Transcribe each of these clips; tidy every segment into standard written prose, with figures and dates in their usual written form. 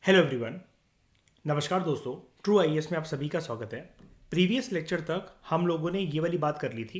Hello everyone. नमस्कार दोस्तों, true IAS में आप सभी का स्वागत है। प्रीवियस लेक्चर तक हम लोगों ने ये वाली बात कर ली थी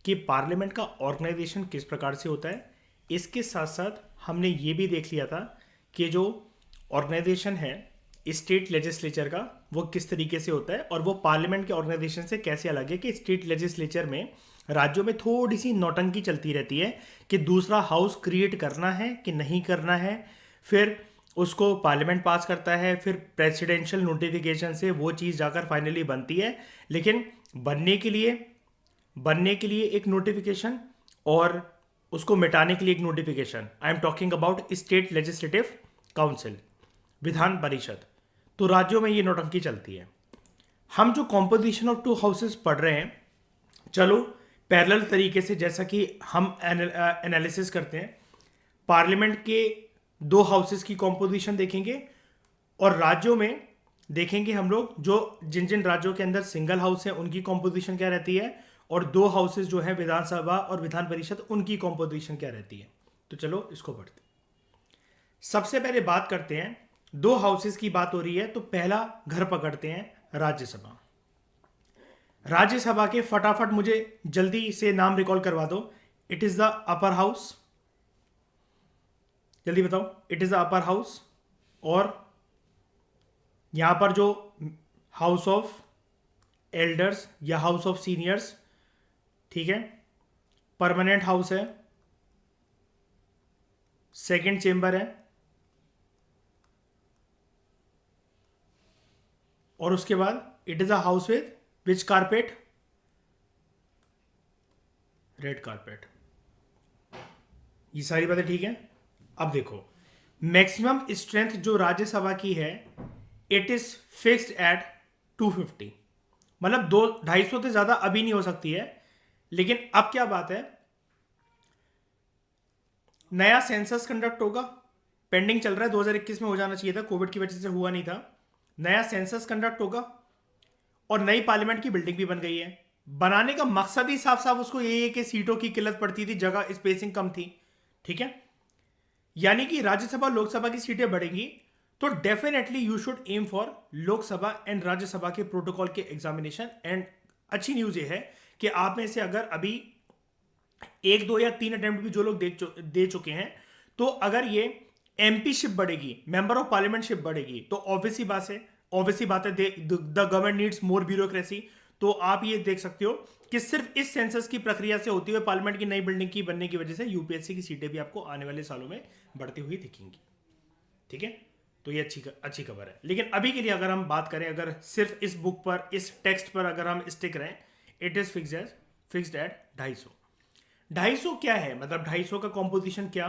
कि पार्लियामेंट का ऑर्गेनाइजेशन किस प्रकार से होता है। इसके साथ साथ हमने ये भी देख लिया था कि जो ऑर्गेनाइजेशन है स्टेट लेजिस्लेचर का वो किस तरीके से होता है और वो पार्लियामेंट के ऑर्गेनाइजेशन से कैसे अलग है कि स्टेट लेजिस्लेचर में राज्यों में थोड़ी सी नौटंकी चलती रहती है कि दूसरा हाउस क्रिएट करना है कि नहीं करना है। फिर उसको पार्लियामेंट पास करता है, फिर प्रेसिडेंशियल नोटिफिकेशन से वो चीज़ जाकर फाइनली बनती है। लेकिन बनने के लिए एक नोटिफिकेशन और उसको मिटाने के लिए एक notification. I am talking about state legislative council, Vidhan Parishad. तो राज्यों में ये नौटंकी चलती है। हम जो कॉम्पोजिशन ऑफ टू हाउसेस पढ़ रहे हैं, चलो पैरेलल तरीके से जैसा कि हम एनालिसिस करते हैं, पार्लियामेंट के दो हाउसेस की कॉम्पोजिशन देखेंगे और राज्यों में देखेंगे हम लोग जो जिन जिन राज्यों के अंदर सिंगल हाउस है उनकी कॉम्पोजिशन क्या रहती है, और दो हाउसेस जो है विधानसभा और विधान परिषद उनकी कॉम्पोजिशन क्या रहती है। तो चलो इसको पढ़ते हैं। सबसे पहले बात करते हैं, दो हाउसेस की बात हो रही है तो पहला घर पकड़ते हैं राज्यसभा। राज्यसभा के फटाफट मुझे जल्दी से नाम रिकॉल करवा दो। It is the upper house, जल्दी बताओ। It is the upper house. और यहां पर जो हाउस ऑफ एल्डर्स या हाउस ऑफ सीनियर्स, ठीक है, परमानेंट हाउस है, सेकंड चेंबर है, और उसके बाद it is a house with which carpet, red carpet. ये सारी बातें ठीक है। अब देखो, मैक्सिमम स्ट्रेंथ जो राज्यसभा की है इट इज फिक्स्ड एट 250, मतलब 250 से ज्यादा अभी नहीं हो सकती है। लेकिन अब क्या बात है, नया सेंसस कंडक्ट होगा, पेंडिंग चल रहा है, 2021 में हो जाना चाहिए था, कोविड की वजह से हुआ नहीं था। नया सेंसस कंडक्ट होगा और नई पार्लियामेंट की बिल्डिंग भी बन गई है। बनाने का मकसद ही साफ साफ उसको यही है कि सीटों की किल्लत पड़ती थी, जगह स्पेसिंग कम थी, ठीक है। यानी कि राज्यसभा लोकसभा की सीटें बढ़ेंगी तो definitely you should aim for Lok Sabha and Rajya Sabha के प्रोटोकॉल के एग्जामिनेशन। एंड अच्छी न्यूज ये है कि आप में से अगर अभी एक दो या तीन अटेम्प्ट भी जो लोग दे चुके हैं, तो अगर ये एमपी शिप बढ़ेगी, मेंबर ऑफ पार्लियामेंट शिप बढ़ेगी, तो ऑब्वियसली बात है the government needs more bureaucracy. तो आप ये देख सकते हो कि सिर्फ इस सेंसस की प्रक्रिया से होती हुई पार्लियामेंट की नई बिल्डिंग की बनने की वजह से यूपीएससी की सीटें भी आपको आने वाले सालों में बढ़ती हुई दिखेंगी, ठीक है। तो ये अच्छी खबर है। लेकिन अभी के लिए अगर हम बात करें, अगर सिर्फ इस बुक पर, इस टेक्स्ट पर अगर हम स्टिक रहें, इट इज फिक्स्ड एट 250। 250 क्या है, मतलब 250 का कॉम्पोजिशन क्या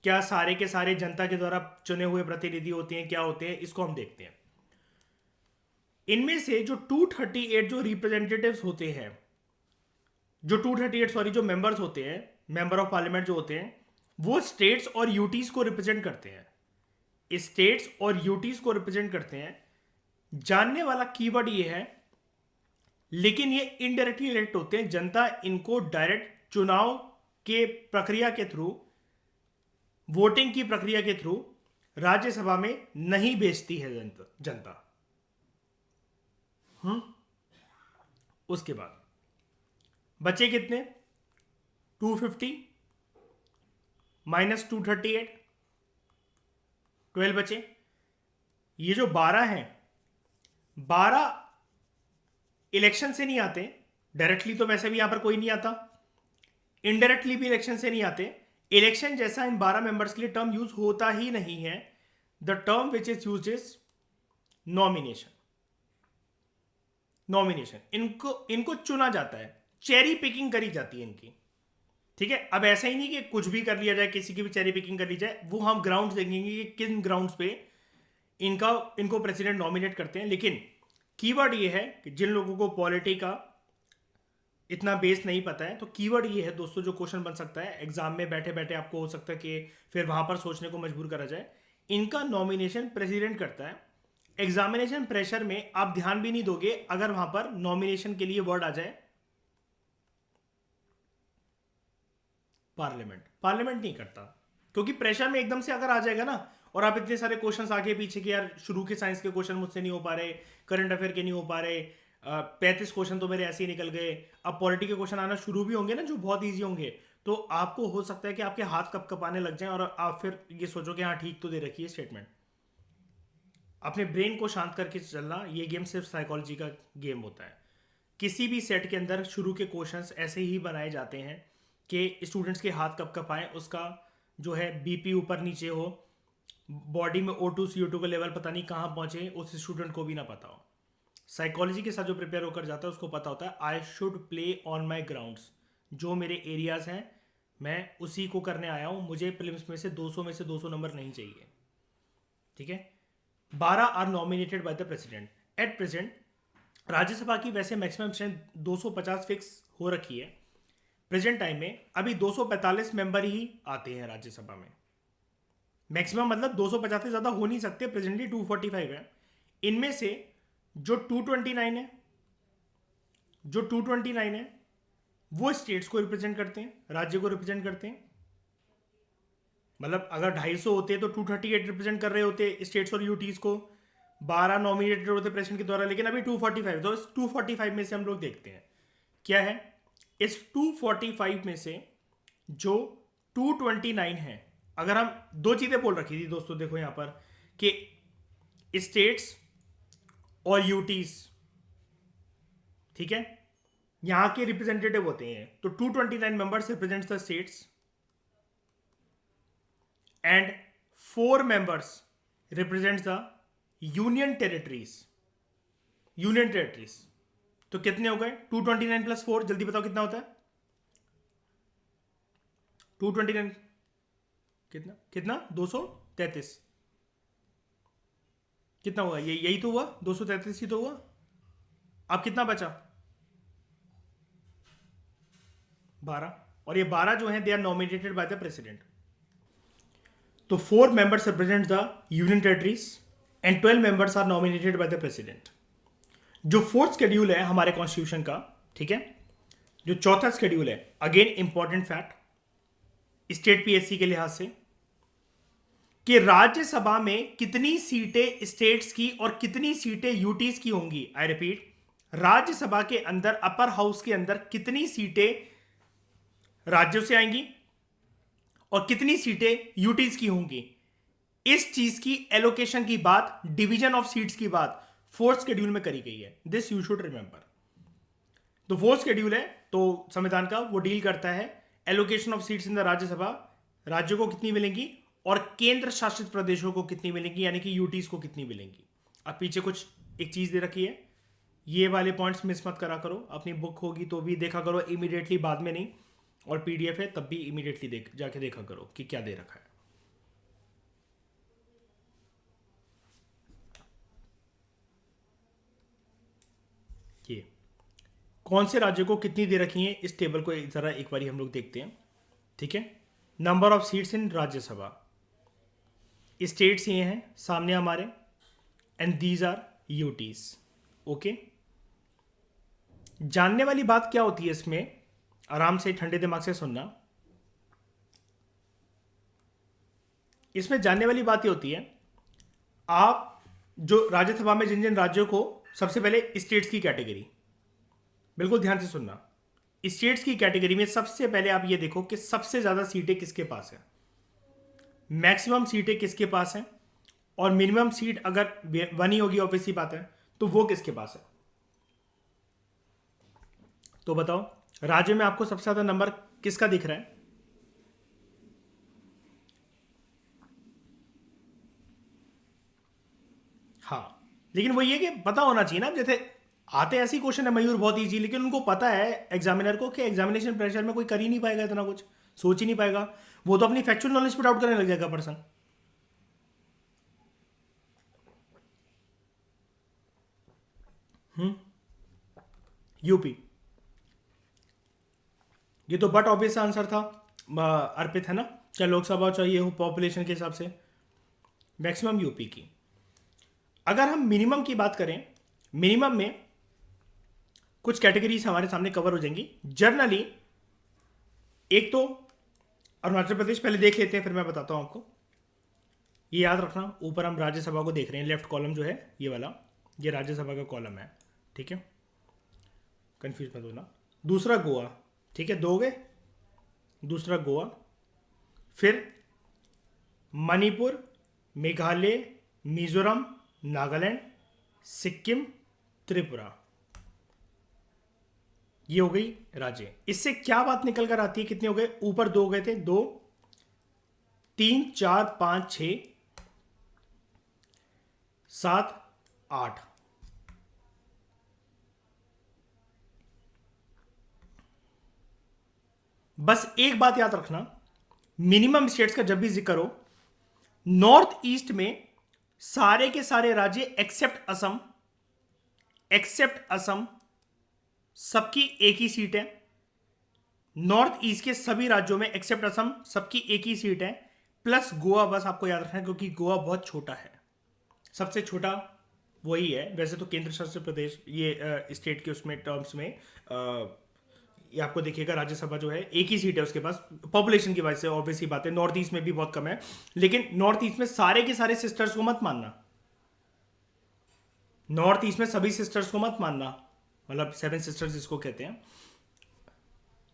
क्या सारे के सारे जनता के द्वारा चुने हुए प्रतिनिधि होते हैं, क्या होते हैं, इसको हम देखते हैं। इनमें से जो 238 जो रिप्रेजेंटेटिव्स होते हैं, जो 238 सॉरी जो मेंबर्स होते हैं, मेंबर ऑफ पार्लियामेंट जो होते हैं, वो स्टेट्स और यूटीज को रिप्रेजेंट करते हैं। स्टेट्स और यूटीज को रिप्रेजेंट करते हैं। जानने वाला कीवर्ड ये है, लेकिन ये इनडायरेक्टली इलेक्ट होते हैं। जनता इनको डायरेक्ट चुनाव के प्रक्रिया के थ्रू, वोटिंग की प्रक्रिया के थ्रू राज्यसभा में नहीं भेजती है जनता। उसके बाद बचे कितने, 250 माइनस 238, 12 बचे। ये जो 12 हैं, 12 इलेक्शन से नहीं आते डायरेक्टली, तो वैसे भी यहां पर कोई नहीं आता, इनडायरेक्टली भी इलेक्शन से नहीं आते। इलेक्शन जैसा इन 12 मेंबर्स के लिए टर्म यूज होता ही नहीं है। The term which is use is nomination. इनको चुना जाता है, चेरी पिकिंग करी जाती है इनकी, ठीक है। अब ऐसा ही नहीं कि कुछ भी कर लिया जाए, किसी की भी चेरी पिकिंग कर ली जाए। वो हम ग्राउंड्स देखेंगे कि किन ग्राउंड्स पे इनको प्रेसिडेंट नॉमिनेट करते हैं। लेकिन कीवर्ड ये है कि जिन लोगों को पॉलिटी का इतना बेस नहीं पता है, तो कीवर्ड ये है दोस्तों, जो क्वेश्चन बन सकता है एग्जाम में बैठे बैठे, आपको हो सकता है कि फिर वहां पर सोचने को मजबूर करा जाए। इनका नॉमिनेशन प्रेसिडेंट करता है। एग्जामिनेशन प्रेशर में आप ध्यान भी नहीं दोगे अगर वहां पर नॉमिनेशन के लिए वर्ड आ जाए पार्लियामेंट नहीं करता, क्योंकि प्रेशर में एकदम से अगर आ जाएगा ना, और आप इतने सारे क्वेश्चंस आगे पीछे के, यार शुरू के साइंस के क्वेश्चन मुझसे नहीं हो पा रहे, करंट अफेयर के नहीं हो पा रहे, 35 क्वेश्चन तो मेरे ऐसे ही निकल गए, अब पॉलिटी के क्वेश्चन आना शुरू भी होंगे ना जो बहुत ईजी होंगे, तो आपको हो सकता है कि आपके हाथ कप कपाने लग जाएं और आप फिर ये सोचो कि हाँ ठीक तो दे रखी है स्टेटमेंट। अपने ब्रेन को शांत करके चलना, ये गेम सिर्फ साइकोलॉजी का गेम होता है। किसी भी सेट के अंदर शुरू के क्वेश्चंस ऐसे ही बनाए जाते हैं कि स्टूडेंट्स के हाथ कब कपाएं, उसका जो है बीपी ऊपर नीचे हो, बॉडी में O2 CO2 का लेवल पता नहीं कहाँ पहुंचे, उस स्टूडेंट को भी ना पता हो। साइकोलॉजी के साथ जो प्रिपेयर होकर जाता है उसको पता होता है I should play on my grounds, जो मेरे एरियाज हैं मैं उसी को करने आया हूँ, मुझे प्रीलिम्स में से 200 नंबर नहीं चाहिए। ठीक है। 12 are nominated by the president. At present Rajya Sabha की वैसे मैक्सिमम स्ट्रेंथ 250 फिक्स हो रखी है। प्रेजेंट टाइम में अभी 245 मेंबर ही आते हैं राज्यसभा में। मैक्सिमम मतलब 250 से ज़्यादा हो नहीं सकते, प्रेजेंटली 245 है। इनमें से जो 229 है, वो स्टेट्स को रिप्रेजेंट करते हैं, राज्य को रिप्रेजेंट करते हैं। मतलब अगर 250 होते तो 238 रिप्रेजेंट कर रहे होते स्टेट्स और यूटीज को, 12 नॉमिनेटेड होते प्रेसिडेंट के द्वारा, लेकिन अभी 245, तो इस 245 में से हम लोग देखते हैं क्या है। इस 245 में से जो 229 है, अगर हम दो चीजें बोल रखी थी दोस्तों, देखो यहां पर कि स्टेट्स और यूटीज, ठीक है, यहां के रिप्रेजेंटेटिव होते हैं, तो 229 members represent the states and 4 members represents the union territories. तो कितने हो गए 229 प्लस 4, जल्दी बताओ कितना होता है 229 कितना कितना 233 कितना हुआ, यही तो हुआ 233 ही तो हुआ। अब कितना बचा 12, और ये 12 जो है they are nominated by the president. तो 4 members represent the union territories and 12 members are nominated by the president। जो फोर्थ शेड्यूल है हमारे कॉन्स्टिट्यूशन का, ठीक है, जो चौथा शेड्यूल है, again important fact state PSC के लिहाज से, कि राज्यसभा में कितनी सीटें स्टेट्स की और कितनी सीटें यूटीज की होंगी। आई रिपीट, राज्यसभा के अंदर अपर हाउस के अंदर कितनी सीटें राज्यों से आएंगी और कितनी सीटें यूटीज की होंगी। इस चीज की एलोकेशन की बात, डिवीजन ऑफ सीट्स की बात फोर्थ शेड्यूल में करी गई है। This you should remember. तो फोर्थ शेड्यूल है तो संविधान का, वो डील करता है allocation of seats in the Rajya Sabha, राज्यों को कितनी मिलेंगी और केंद्र शासित प्रदेशों को कितनी मिलेंगी, यानी कि यूटीज को कितनी मिलेंगी। अब पीछे कुछ एक चीज दे रखी है, ये वाले पॉइंट्स मिस मत करा करो, अपनी बुक होगी तो भी देखा करो इमीडिएटली, बाद में नहीं, और पीडीएफ है तब भी इमीडिएटली जाके देखा करो कि क्या दे रखा है। ये कौन से राज्य को कितनी दे रखी है, इस टेबल को जरा एक बारी हम लोग देखते हैं। ठीक है, number of seats in Rajya Sabha, states ये हैं सामने हमारे, and these are UTs. Okay, जानने वाली बात क्या होती है इसमें, आराम से ठंडे दिमाग से सुनना। इसमें जानने वाली बात ये होती है, आप जो राज्यसभा में जिन जिन राज्यों को, सबसे पहले स्टेट्स की कैटेगरी, बिल्कुल ध्यान से सुनना। स्टेट्स की कैटेगरी में सबसे पहले आप ये देखो कि सबसे ज्यादा सीटें किसके पास है, मैक्सिमम सीटें किसके पास है, और मिनिमम सीट अगर 1 ही होगी ऑब्वियसली बात है, तो वो किसके पास है। तो बताओ राज्य में आपको सबसे ज्यादा नंबर किसका दिख रहा है। हाँ, लेकिन वो ये कि पता होना चाहिए ना, जैसे आते ऐसी क्वेश्चन है मयूर बहुत इजी, लेकिन उनको पता है एग्जामिनर को कि एग्जामिनेशन प्रेशर में कोई कर ही नहीं पाएगा, इतना कुछ सोच ही नहीं पाएगा, वो तो अपनी फैक्चुअल नॉलेज पर डाउट करने लग जाएगा पर्सन। यूपी, ये तो बट ऑब्वियस आंसर था अर्पित, है ना, चाहे लोकसभा चाहिए हो पॉपुलेशन के हिसाब से, मैक्सिमम यूपी की। अगर हम मिनिमम की बात करें, मिनिमम में कुछ कैटेगरीज हमारे सामने कवर हो जाएंगी जनरली। एक तो अरुणाचल प्रदेश, पहले देख लेते हैं फिर मैं बताता हूं आपको। ये याद रखना, ऊपर हम राज्यसभा को देख रहे हैं, लेफ्ट कॉलम जो है ये वाला, ये राज्यसभा का कॉलम है, ठीक है, कंफ्यूज मत होना। दूसरा गोवा, ठीक है, दो हो गए, दूसरा गोवा, फिर मणिपुर, मेघालय, मिजोरम, नागालैंड, सिक्किम, त्रिपुरा, ये हो गई राज्य। इससे क्या बात निकल कर आती है, कितने हो गए, ऊपर दो गए थे, दो, तीन, चार, पांच, छ, सात, आठ, बस एक बात याद रखना, मिनिमम स्टेट्स का जब भी जिक्र हो, नॉर्थ ईस्ट में सारे के सारे राज्य एक्सेप्ट असम सबकी एक ही सीट है। नॉर्थ ईस्ट के सभी राज्यों में एक्सेप्ट असम सबकी एक ही सीट है, प्लस गोवा, बस आपको याद रखना है क्योंकि गोवा बहुत छोटा है, सबसे छोटा वही है। वैसे तो केंद्र शासित प्रदेश ये स्टेट के उसमें टर्म्स में ये आपको देखिएगा, राज्यसभा जो है एक ही सीट है उसके पास, पॉपुलेशन की वजह से ऑब्वियसली बात है, नॉर्थ ईस्ट में भी बहुत कम है, लेकिन नॉर्थ ईस्ट में सारे के सारे सिस्टर्स को मत मानना, नॉर्थ ईस्ट में सभी सिस्टर्स को मत मानना, मतलब 7 सिस्टर्स जिसको कहते हैं,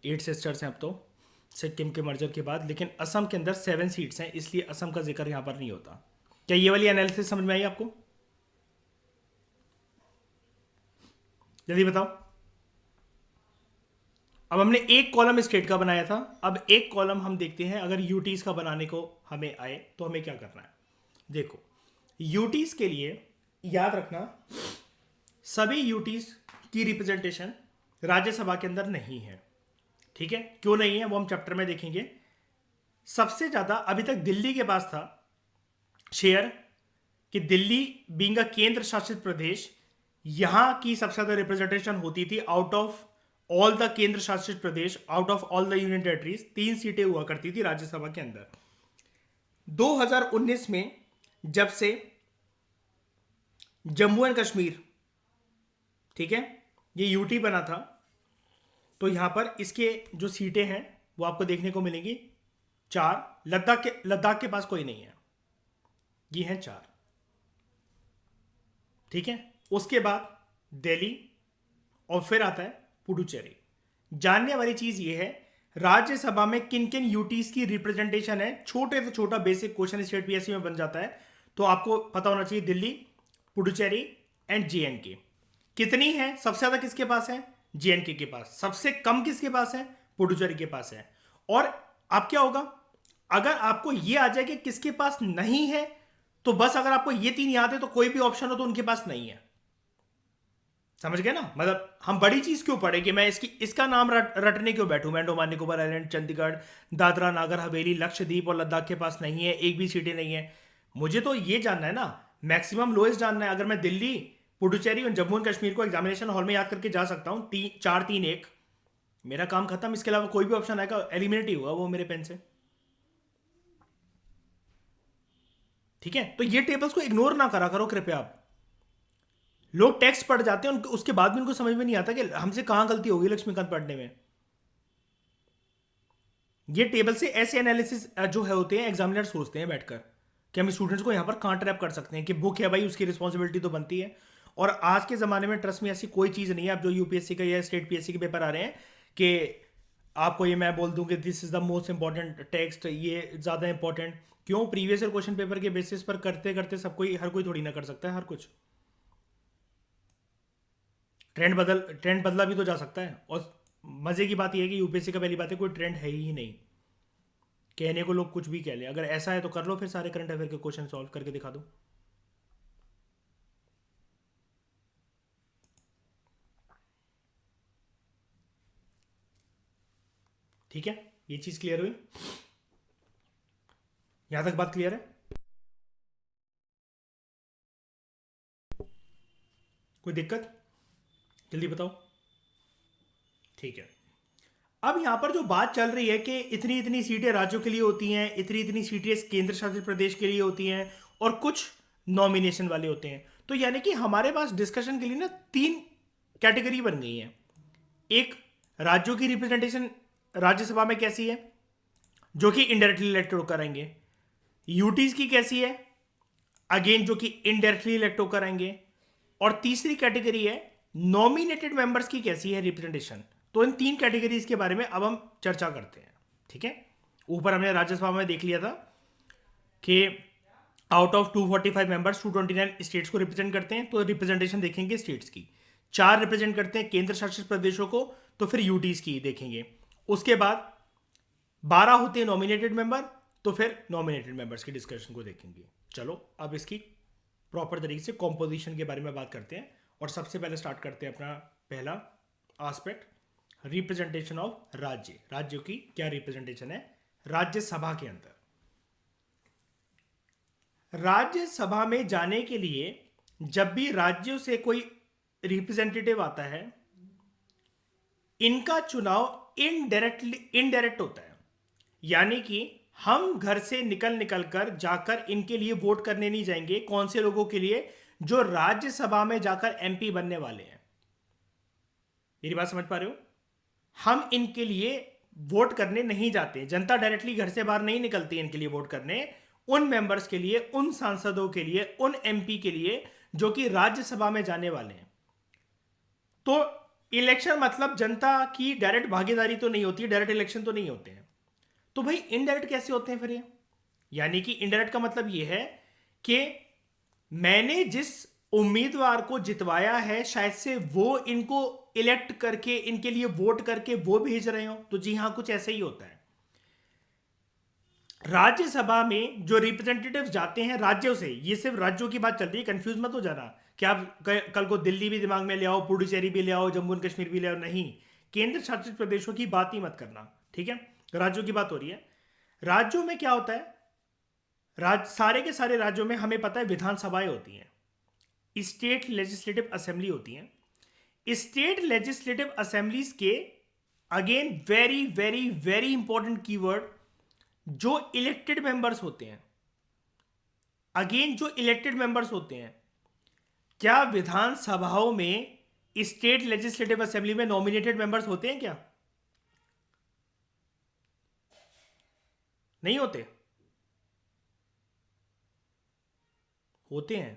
8 सिस्टर्स हैं अब तो सिक्किम के मर्जर के बाद, लेकिन असम के अंदर 7 सीट्स हैं, इसलिए असम का जिक्र यहां पर नहीं होता। क्या ये वाली एनालिसिस समझ में आई आपको? जल्दी बताओ। अब हमने एक कॉलम स्टेट का बनाया था, अब एक कॉलम हम देखते हैं अगर यूटीज का बनाने को हमें आए तो हमें क्या करना है। देखो, यूटीज के लिए याद रखना, सभी यूटीज की रिप्रेजेंटेशन राज्यसभा के अंदर नहीं है, ठीक है, क्यों नहीं है वो हम चैप्टर में देखेंगे। सबसे ज्यादा अभी तक दिल्ली के पास था शेयर, कि दिल्ली बीइंग अ केंद्र शासित प्रदेश, यहां की सबसे ज्यादा रिप्रेजेंटेशन होती थी आउट ऑफ ऑल द केंद्र शासित प्रदेश, out of all the union territories, 3 सीटें हुआ करती थी राज्यसभा के अंदर। 2019 में जब से जम्मू एंड कश्मीर, ठीक है, ये यूटी बना था, तो यहां पर इसके जो सीटें हैं वो आपको देखने को मिलेंगी 4, लद्दाख के पास कोई नहीं है, ये हैं 4, ठीक है। उसके बाद दिल्ली और फिर आता है पुडुचेरी। जानने वाली चीज ये है राज्यसभा में किन किन यूटीज की रिप्रेजेंटेशन है, छोटे से छोटा बेसिक क्वेश्चन स्टेट पीएससी में बन जाता है, तो आपको पता होना चाहिए दिल्ली, पुडुचेरी एंड जेएनके कितनी है, सबसे ज्यादा किसके पास है, जेएनके के पास, सबसे कम किसके पास है, पुडुचेरी के पास है। और अब क्या होगा, अगर आपको ये आ जाए कि किसके पास नहीं है, तो बस अगर आपको ये 3 याद है तो कोई भी ऑप्शन हो तो उनके पास नहीं है, समझ गए ना। मतलब हम बड़ी चीज क्यों पढ़े कि मैं इसका नाम रटने क्यों बैठूं, मैं अंडमान निकोबार आइलैंड, चंडीगढ़, दादरा नागर हवेली, लक्षद्वीप और लद्दाख के पास नहीं है, एक भी सीटें नहीं है। मुझे तो ये जानना है ना, मैक्सिमम लोएस्ट जानना है। अगर मैं दिल्ली, पुडुचेरी और जम्मू एंड कश्मीर को एग्जामिनेशन हॉल में याद करके जा सकता हूं, 4, 3, 1, मेरा काम खत्म। इसके अलावा कोई भी ऑप्शन आएगा एलिमिनेट ही होगा वो मेरे पेन से, ठीक है। तो ये टेबल्स को इग्नोर ना करा करो कृपया। आप लोग टेक्स्ट पढ़ जाते हैं, उसके बाद भी उनको समझ में नहीं आता कि हमसे कहां गलती होगी लक्ष्मीकांत पढ़ने में। ये टेबल से ऐसे एनालिसिस जो है होते हैं, एग्जामिनर सोचते हैं बैठकर कि हम स्टूडेंट्स को यहां पर कहां ट्रैप कर सकते हैं, कि बुक है भाई उसकी रिस्पॉन्सिबिलिटी तो बनती है। और आज के ज़माने में ट्रस्ट में ऐसी कोई चीज़ नहीं है, अब जो यूपीएससी का या स्टेट पीएससी के पेपर आ रहे हैं, कि आपको ये मैं बोल दूं कि this is the most important text, ये ज़्यादा इंपॉर्टेंट क्यों, प्रीवियस ईयर क्वेश्चन पेपर के बेसिस पर करते करते सब कोई, हर कोई थोड़ी ना कर सकता है हर कुछ। ट्रेंड बदला भी तो जा सकता है। और मज़े की बात यह है कि यूपीएससी का पहली बात है कोई ट्रेंड है ही नहीं, कहने को लोग कुछ भी कह लें। अगर ऐसा है तो कर लो फिर सारे करंट अफेयर के क्वेश्चन सॉल्व करके दिखा दो। ठीक है, ये चीज क्लियर हुई, यहां तक बात क्लियर है? कोई दिक्कत, जल्दी बताओ। ठीक है, अब यहां पर जो बात चल रही है कि इतनी इतनी सीटें राज्यों के लिए होती हैं, इतनी इतनी सीटें केंद्र शासित प्रदेश के लिए होती हैं, और कुछ नॉमिनेशन वाले होते हैं। तो यानी कि हमारे पास डिस्कशन के लिए ना 3 कैटेगरी बन गई हैं। एक, राज्यों की रिप्रेजेंटेशन राज्यसभा में कैसी है, जो कि इनडायरेक्टली इलेक्टेड कराएंगे। यूटीज की कैसी है, अगेन जो कि इनडायरेक्टली इलेक्ट होकर आएंगे। और तीसरी कैटेगरी है नॉमिनेटेड मेंबर्स की कैसी है रिप्रेजेंटेशन। तो इन तीन कैटेगरीज के बारे में अब हम चर्चा करते हैं, ठीक है। ऊपर हमने राज्यसभा में देख लिया था कि आउट ऑफ 245 मेंबर्स 229 स्टेट्स को रिप्रेजेंट करते हैं, तो रिप्रेजेंटेशन देखेंगे स्टेट्स की। 4 रिप्रेजेंट करते हैं केंद्र शासित प्रदेशों को, तो फिर यूटीज की देखेंगे। उसके बाद 12 होते हैं नॉमिनेटेड मेंबर, तो फिर नॉमिनेटेड मेंबर्स की डिस्कशन को देखेंगे। चलो अब इसकी प्रॉपर तरीके से कॉम्पोजिशन के बारे में बात करते हैं। और सबसे पहले स्टार्ट करते हैं अपना पहला एस्पेक्ट, रिप्रेजेंटेशन ऑफ राज्य। राज्यों की क्या रिप्रेजेंटेशन है राज्यसभा के अंदर। राज्यसभा में जाने के लिए जब भी राज्यों से कोई रिप्रेजेंटेटिव आता है, इनका चुनाव इनडायरेक्ट होता है। यानी कि हम घर से निकल कर जाकर इनके लिए वोट करने नहीं जाएंगे। कौन से लोगों के लिए? जो राज्यसभा में जाकर एमपी बनने वाले हैं। मेरी बात समझ पा रहे हो? हम इनके लिए वोट करने नहीं जाते। जनता डायरेक्टली घर से बाहर नहीं निकलती इनके लिए वोट करने। उन मेंबर्स के लिए, उन सांसदों के लिए, उन एमपी के लिए जो कि राज्यसभा में जाने वाले हैं। तो इलेक्शन मतलब जनता की डायरेक्ट भागीदारी तो नहीं होती, डायरेक्ट इलेक्शन तो नहीं होते हैं। तो भाई इनडायरेक्ट कैसे होते हैं फिर ये? यानी कि इनडायरेक्ट का मतलब ये है कि मैंने जिस उम्मीदवार को जितवाया है, शायद से वो इनको इलेक्ट करके, इनके लिए वोट करके वो भेज रहे हो। तो जी हां, कुछ ऐसा ही होता है। राज्यसभा में जो रिप्रेजेंटेटिव्स जाते हैं राज्यों से, ये सिर्फ राज्यों की बात चल रही है, कंफ्यूज मत हो जाना कि आप कल को दिल्ली भी दिमाग में ले आओ, पुडुचेरी भी ले आओ, जम्मू एंड कश्मीर भी ले आओ। नहीं, केंद्र शासित प्रदेशों की बात ही मत करना, ठीक है। राज्यों की बात हो रही है। राज्यों में क्या होता है? सारे के सारे राज्यों में हमें पता है विधानसभाएं होती हैं, स्टेट लेजिस्लेटिव असेंबली होती हैं। स्टेट लेजिस्लेटिव असेंबलीज के again very very very important keyword, जो इलेक्टेड मेंबर्स होते हैं। अगेन जो इलेक्टेड मेंबर्स होते हैं, क्या विधानसभाओं में, स्टेट लेजिस्लेटिव असेंबली में नॉमिनेटेड मेंबर्स होते हैं क्या? नहीं होते? होते हैं,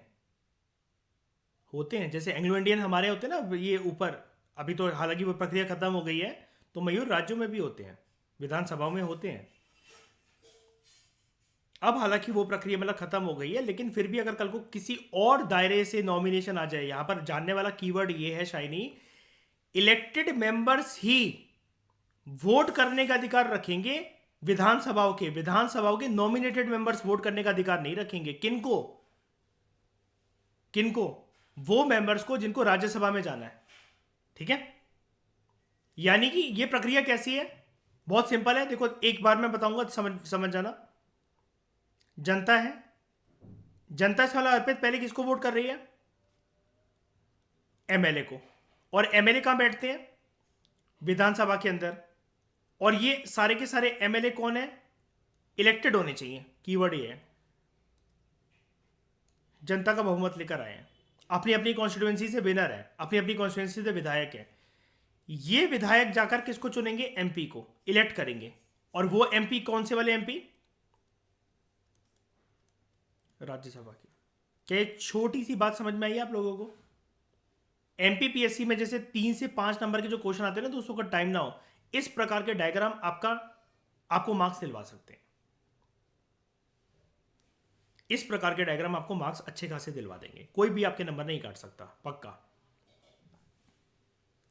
होते हैं। जैसे एंग्लो इंडियन हमारे होते हैं ना, ये ऊपर। अभी तो हालांकि वो प्रक्रिया खत्म हो गई है। तो मयूर राज्यों में भी होते हैं, विधानसभाओं में होते हैं। अब हालांकि वो प्रक्रिया मतलब खत्म हो गई है, लेकिन फिर भी अगर कल को किसी और दायरे से नॉमिनेशन आ जाए, यहां पर जानने वाला कीवर्ड ये है शाइनी, इलेक्टेड मेंबर्स ही वोट करने का अधिकार रखेंगे। विधानसभाओं के नॉमिनेटेड मेंबर्स वोट करने का अधिकार नहीं रखेंगे। किनको? किनको? वो मेंबर्स को जिनको राज्यसभा में जाना है, ठीक है। यानी कि ये प्रक्रिया कैसी है? बहुत सिंपल है। देखो, एक बार मैं बताऊंगा, समझ जाना। जनता है, जनता से वाला अर्पित पहले किसको वोट कर रही है? एमएलए को। और एमएलए कहां बैठते हैं? विधानसभा के अंदर। और ये सारे के सारे एमएलए कौन है? इलेक्टेड होने चाहिए। कीवर्ड ये है, जनता का बहुमत लेकर आए हैं, अपनी अपनी कॉन्स्टिट्यूएंसी से विनर है, अपनी अपनी कॉन्स्टिट्यूएंसी से विधायक है। ये विधायक जाकर किसको चुनेंगे? एमपी को इलेक्ट करेंगे। और वो एमपी कौन से वाले एमपी? राज्यसभा की। क्या छोटी सी बात समझ में आई आप लोगों को? एमपीपीएससी में जैसे 3 से 5 नंबर के जो क्वेश्चन आते हैं ना दोस्तों, का टाइम ना हो, इस प्रकार के डायग्राम आपको मार्क्स दिलवा सकते हैं। इस प्रकार के डायग्राम आपको मार्क्स अच्छे खासे दिलवा देंगे, कोई भी आपके नंबर नहीं काट सकता, पक्का।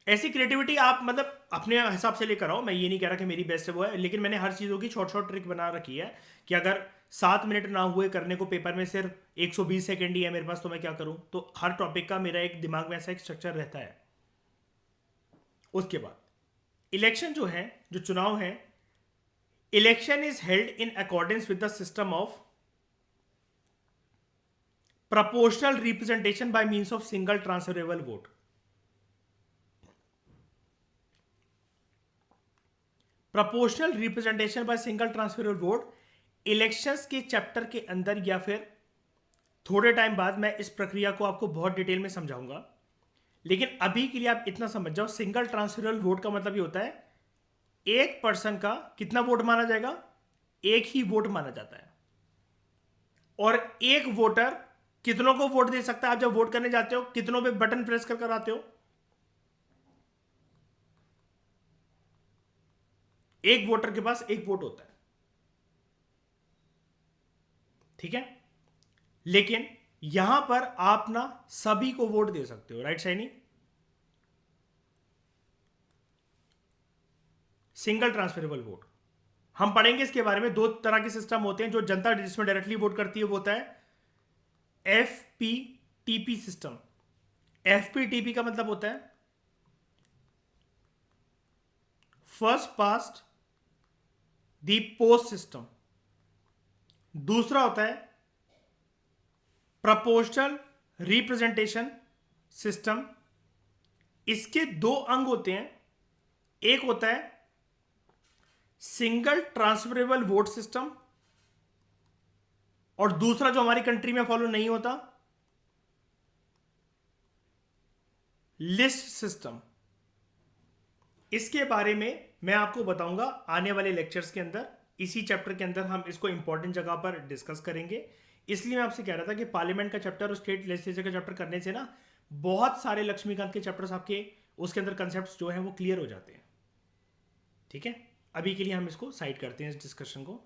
ऐसी क्रिएटिविटी आप मतलब अपने हिसाब से लेकर आओ। मैं ये नहीं कह रहा कि मेरी बेस्ट है वो है, लेकिन मैंने हर चीज़ों की शॉर्ट ट्रिक बना रखी है कि अगर 7 मिनट ना हुए करने को पेपर में, सिर्फ 120 सेकेंड ही है मेरे पास, तो मैं क्या करूं? तो हर टॉपिक का मेरा एक दिमाग में ऐसा एक स्ट्रक्चर रहता है। उसके बाद इलेक्शन जो है, जो चुनाव है, election is held in accordance with the system of proportional representation by means of single transferable vote. Proportional representation by single transferable vote elections के चैप्टर के अंदर, या फिर थोड़े टाइम बाद मैं इस प्रक्रिया को आपको बहुत डिटेल में समझाऊंगा। लेकिन अभी के लिए आप इतना समझ जाओ, सिंगल ट्रांसफरेबल वोट का मतलब ये होता है एक पर्सन का कितना वोट माना जाएगा? एक ही वोट माना जाता है। और एक वोटर कितनों को वोट दे सकता है? आप जब वोट करने जाते हो कितनों पे बटन प्रेस कर कर आते हो? एक वोटर के पास एक वोट होता है, ठीक है? लेकिन यहां पर आप ना सभी को वोट दे सकते हो, right shiny? Single transferable vote हम पढ़ेंगे इसके बारे में। दो तरह के सिस्टम होते हैं जो जनता जिसमें डायरेक्टली वोट करती है, वो होता है एफपीटीपी सिस्टम। एफपीटीपी का मतलब होता है first past the post system. दूसरा होता है प्रपोर्शनल रिप्रेजेंटेशन सिस्टम। इसके दो अंग होते हैं, एक होता है सिंगल ट्रांसफरेबल वोट सिस्टम और दूसरा जो हमारी कंट्री में फॉलो नहीं होता, लिस्ट सिस्टम। इसके बारे में मैं आपको बताऊंगा आने वाले लेक्चर्स के अंदर। इसी चैप्टर के अंदर हम इसको इंपॉर्टेंट जगह पर डिस्कस करेंगे। इसलिए मैं आपसे कह रहा था कि पार्लियामेंट का चैप्टर और स्टेट लेजिस्लेचर का चैप्टर करने से ना बहुत सारे लक्ष्मीकांत के चैप्टर्स आपके उसके अंदर कंसेप्ट जो हैं वो क्लियर हो जाते हैं, ठीक है? अभी के लिए हम इसको साइड करते हैं, इस डिस्कशन को,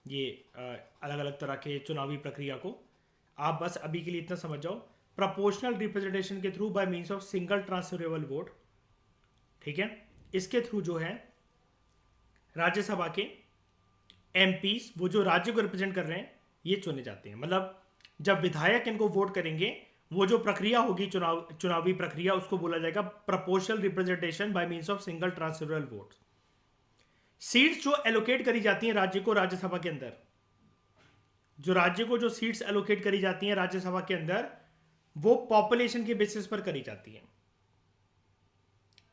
ये अलग अलग तरह के चुनावी प्रक्रिया को। आप बस अभी के लिए इतना समझ जाओ, प्रपोर्शनल रिप्रेजेंटेशन के through bye means of single transferable vote, ठीक है? इसके थ्रू जो है राज्यसभा के एमपीज, वो जो राज्य को रिप्रेजेंट कर रहे हैं, ये चुने जाते हैं। मतलब जब विधायक इनको वोट करेंगे, वो जो प्रक्रिया होगी चुनावी प्रक्रिया, उसको बोला जाएगा proportional representation bye means of single transferable vote. Seats जो एलोकेट करी जाती हैं राज्य को राज्यसभा के अंदर, जो राज्य को जो सीट्स एलोकेट करी जाती हैं राज्यसभा के अंदर, वो पॉपुलेशन के बेसिस पर करी जाती हैं।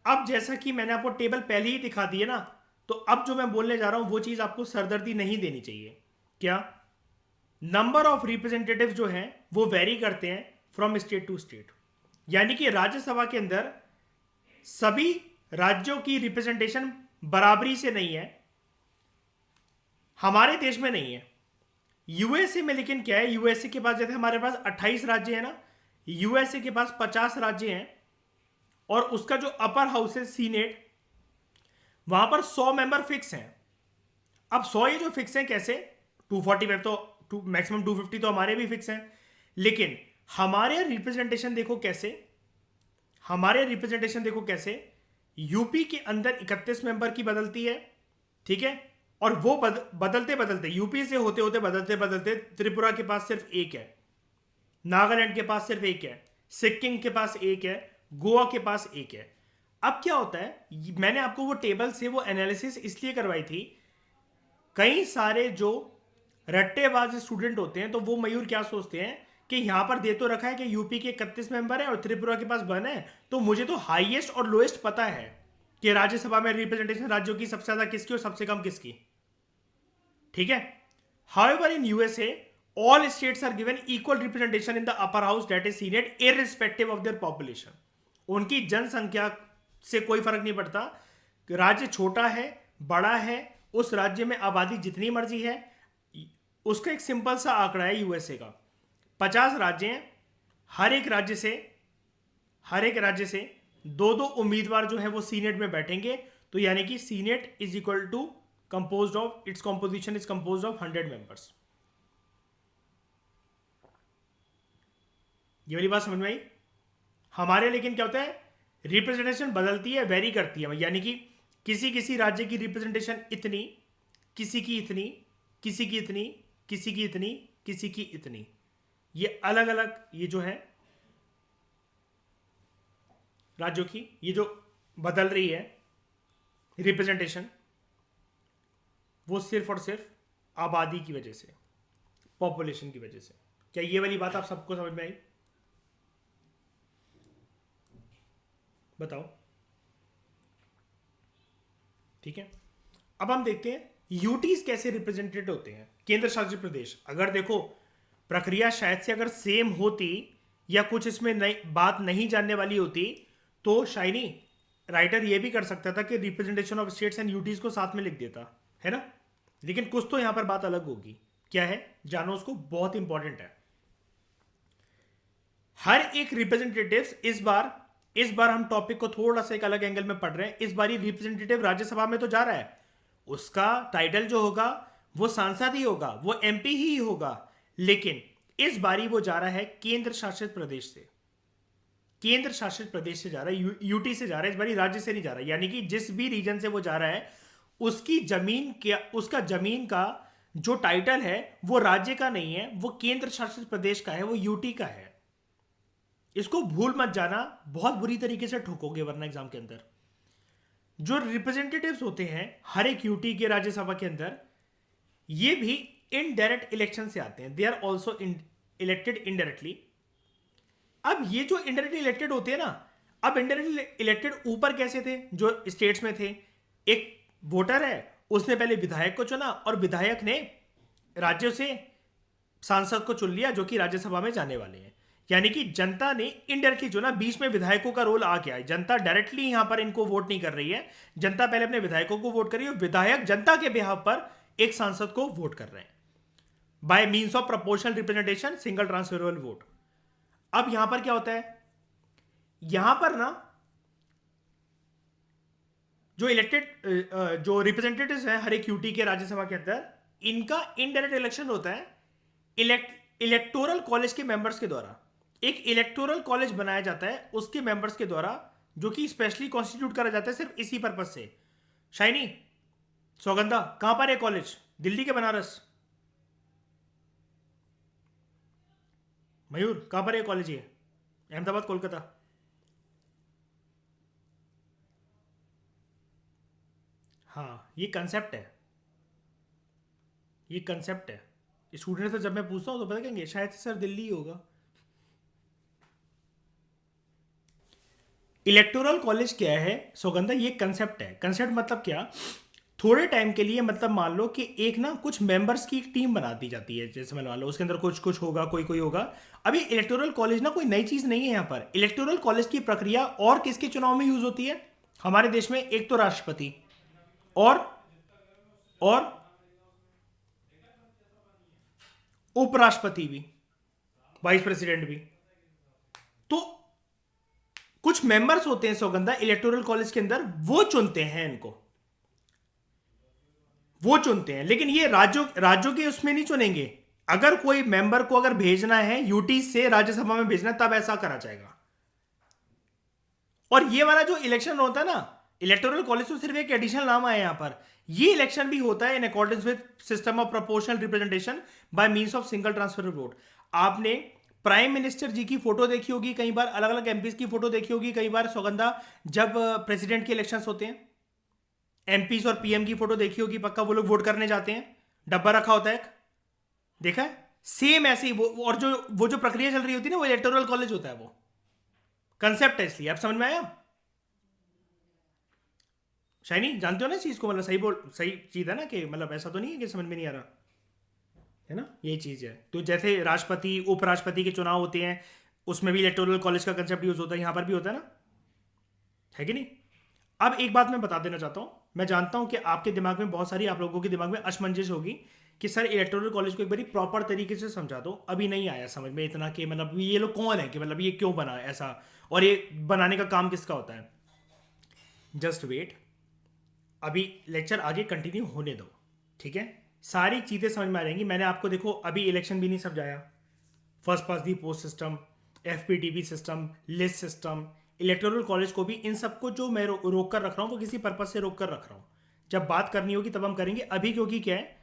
अब जैसा कि मैंने आपको टेबल पहले ही दिखा दी है ना, तो अब जो मैं बोलने जा रहा हूं वो चीज आपको सरदर्दी नहीं देनी चाहिए। क्या? नंबर ऑफ रिप्रेजेंटेटिव जो हैं वो वेरी करते हैं फ्रॉम स्टेट टू स्टेट। यानी कि राज्यसभा के अंदर सभी राज्यों की रिप्रेजेंटेशन बराबरी से नहीं है, हमारे देश में नहीं है। यूएसए में लेकिन क्या है, यूएसए के पास जैसे हमारे पास 28 राज्य है ना, यूएसए के पास 50 राज्य हैं और उसका जो अपर हाउस है सीनेट, वहां पर 100 मेंबर फिक्स हैं। अब 100 ये जो फिक्स हैं कैसे, 245 तो मैक्सिमम 250 तो हमारे भी फिक्स हैं, लेकिन हमारे रिप्रेजेंटेशन देखो कैसे, हमारे रिप्रेजेंटेशन देखो कैसे, यूपी के अंदर 31 मेंबर की बदलती है, ठीक है? और वो बदलते बदलते यूपी से होते होते बदलते बदलते त्रिपुरा के पास सिर्फ एक है, नागालैंड के पास सिर्फ एक है, सिक्किम के पास एक है, गोवा के पास एक है। अब क्या होता है, मैंने आपको वो टेबल से वो एनालिसिस इसलिए करवाई थी, कई सारे जो रट्टेबाज स्टूडेंट होते हैं तो वो मयूर क्या सोचते हैं कि यहां पर दे तो रखा है कि यूपी के 31 मेंबर है और त्रिपुरा के पास 1 है, तो मुझे तो हाईएस्ट और लोएस्ट पता है कि राज्यसभा में रिप्रेजेंटेशन राज्यों की सबसे ज्यादा किसकी और सबसे कम किसकी, ठीक है? However in USA all states are given equal representation in the upper house, that is Senate, irrespective of their population। उनकी जनसंख्या से कोई फर्क नहीं पड़ता, राज्य छोटा है बड़ा है, उस राज्य में आबादी जितनी मर्जी है। उसका एक सिंपल सा आंकड़ा है यूएसए का, 50 राज्य हैं, हर एक राज्य से दो दो उम्मीदवार जो है वो सीनेट में बैठेंगे। तो यानी कि senate is equal to composed of, its composition is composed of 100 members. ये वाली बात समझ में आई? हमारे लेकिन क्या होता है, रिप्रेजेंटेशन बदलती है, वेरी करती है। यानी कि किसी किसी राज्य की रिप्रेजेंटेशन इतनी, किसी की इतनी, किसी की इतनी, किसी की इतनी, किसी की इतनी, ये अलग अलग ये जो है राज्यों की ये जो बदल रही है रिप्रेजेंटेशन, वो सिर्फ और सिर्फ आबादी की वजह से, पॉपुलेशन की वजह से। क्या ये वाली बात आप सबको समझ में आई? बताओ, ठीक है? अब हम देखते हैं यूटीज कैसे रिप्रेजेंटेड होते हैं, केंद्र शासित प्रदेश। अगर देखो प्रक्रिया शायद से अगर सेम होती या कुछ इसमें बात नहीं जानने वाली होती, तो शायनी राइटर ये भी कर सकता था कि representation of states and UTs को साथ में लिख देता, है ना? लेकिन कुछ तो यहां पर बात अलग होगी। क्या है, जानो उसको, बहुत इंपॉर्टेंट है। हर एक रिप्रेजेंटेटिव इस बार हम टॉपिक को थोड़ा सा एक अलग एंगल में पढ़ रहे हैं। इस बार ये रिप्रेजेंटेटिव राज्यसभा में तो जा रहा है, उसका टाइटल जो होगा वो सांसद ही होगा, वो एमपी ही होगा, लेकिन इस बारी वो जा रहा है केंद्र शासित प्रदेश से। केंद्र शासित प्रदेश से जा रहा है, यूटी से जा रहा है, इस बारी राज्य से नहीं जा रहा है। यानी कि जिस भी रीजन से वो जा रहा है उसकी जमीन क्या, उसका जमीन का जो टाइटल है वो राज्य का नहीं है, वो केंद्र शासित प्रदेश का है, वो यूटी का है। इसको भूल मत जाना, बहुत बुरी तरीके से ठोकोगे वरना एग्जाम के अंदर। जो रिप्रेजेंटेटिव्स होते हैं हर एक यूटी के राज्यसभा के अंदर, ये भी इनडायरेक्ट इलेक्शन से आते हैं, they are also elected indirectly. अब ये जो इनडायरेक्टली इलेक्टेड होते हैं ना, अब इनडायरेक्टली इलेक्टेड ऊपर कैसे थे, जो स्टेट्स में थे, एक वोटर है, उसने पहले विधायक को चुना और विधायक ने राज्यों से सांसद को चुन लिया जो कि राज्यसभा में जाने वाले हैं। यानी कि जनता ने इनडायरेक्टली चुना, बीच में विधायकों का रोल आ गया है। जनता डायरेक्टली यहां पर इनको वोट नहीं कर रही है, जनता पहले अपने विधायकों को वोट कर रही है, विधायक जनता के बिहाफ पर एक सांसद को वोट कर रहे हैं bye means of proportional representation, single transferable vote. अब यहां पर क्या होता है, यहां पर ना जो इलेक्टेड जो रिप्रेजेंटेटिव्स हैं हर एक यूटी के राज्यसभा के अंदर, इनका इनडायरेक्ट इलेक्शन होता है इलेक्टोरल कॉलेज के मेंबर्स के द्वारा। एक इलेक्टोरल कॉलेज बनाया जाता है उसके मेंबर्स के द्वारा, जो कि स्पेशली कॉन्स्टिट्यूट करा जाता है सिर्फ इसी पर्पज से। शाइनी, सौगंधा, कहां पर है कॉलेज? दिल्ली के बनारस? मयूर, कहां पर है कॉलेज? ये अहमदाबाद, कोलकाता? हाँ, ये कंसेप्ट है, ये कंसेप्ट है। स्टूडेंट से जब मैं पूछता हूँ तो पता कहेंगे शायद से सर दिल्ली ही होगा। इलेक्टोरल कॉलेज क्या है सौगंधा? ये कंसेप्ट है। कंसेप्ट मतलब क्या, थोड़े टाइम के लिए, मतलब मान लो कि एक ना कुछ मेंबर्स की एक टीम बना दी जाती है, जैसे मान लो उसके अंदर कुछ कुछ होगा, कोई कोई होगा। अभी इलेक्टोरल कॉलेज ना कोई नई चीज नहीं है। यहाँ पर इलेक्टोरल कॉलेज की प्रक्रिया और किसके चुनाव में यूज होती है हमारे देश में? एक तो राष्ट्रपति और और उपराष्ट्रपति भी, वाइस प्रेसिडेंट भी। तो कुछ मेंबर्स होते हैं सौगंधा इलेक्टोरल कॉलेज के अंदर, वो चुनते हैं इनको, वो चुनते हैं। लेकिन ये राज्यों राज्यों के उसमें नहीं चुनेंगे। अगर कोई मेंबर को अगर भेजना है यूटी से राज्यसभा में भेजना है, तब ऐसा करा जाएगा। और ये वाला जो इलेक्शन होता है ना, इलेक्टोरल कॉलेज तो सिर्फ एक एडिशनल नाम आया यहां पर। ये इलेक्शन भी होता है in accordance with system of proportional representation by means of single transfer vote. आपने प्राइम मिनिस्टर जी की फोटो देखी होगी कई बार, अलग अलग एमपीज की फोटो देखी होगी कई बार सौगंधा, जब प्रेसिडेंट के इलेक्शंस होते हैं। एमपीज और पीएम की फोटो देखी होगी पक्का, वो लोग वोट करने जाते हैं, डब्बा रखा होता है एक, देखा है? सेम ऐसे ही और जो वो जो प्रक्रिया चल रही होती है ना, वो इलेक्टोरल कॉलेज होता है। वो कंसेप्ट है, इसलिए आप समझ में आया? शाइनी, जानते हो ना इस चीज को? मतलब सही बोल, सही चीज है ना, कि मतलब ऐसा तो नहीं है कि समझ में नहीं आ रहा है ना? यही चीज है। तो जैसे राष्ट्रपति उपराष्ट्रपति के चुनाव होते हैं, उसमें भी इलेक्टोरल कॉलेज का कंसेप्ट यूज होता है, यहां पर भी होता है ना, है कि नहीं? अब एक बात मैं बता देना चाहता हूं, मैं जानता हूं कि आपके दिमाग में बहुत सारी, आप लोगों के दिमाग में असमंजस होगी कि सर इलेक्टोरल कॉलेज को एक बारी प्रॉपर तरीके से समझा दो। अभी नहीं आया समझ में इतना कि मतलब ये लोग कौन है, कि मतलब ये क्यों बना ऐसा, और ये बनाने का काम किसका होता है। जस्ट वेट, अभी लेक्चर आगे कंटिन्यू होने दो, ठीक है? सारी चीज़ें समझ में आ जाएंगी। मैंने आपको देखो अभी इलेक्शन भी नहीं समझाया, first past the post system, FPTB system, list system, electoral college को भी, इन सबको जो मैं रोक कर रख रहा हूँ वो किसी पर्पज से रोक कर रख रहा हूँ। जब बात करनी होगी तब हम करेंगे। अभी क्योंकि क्या है,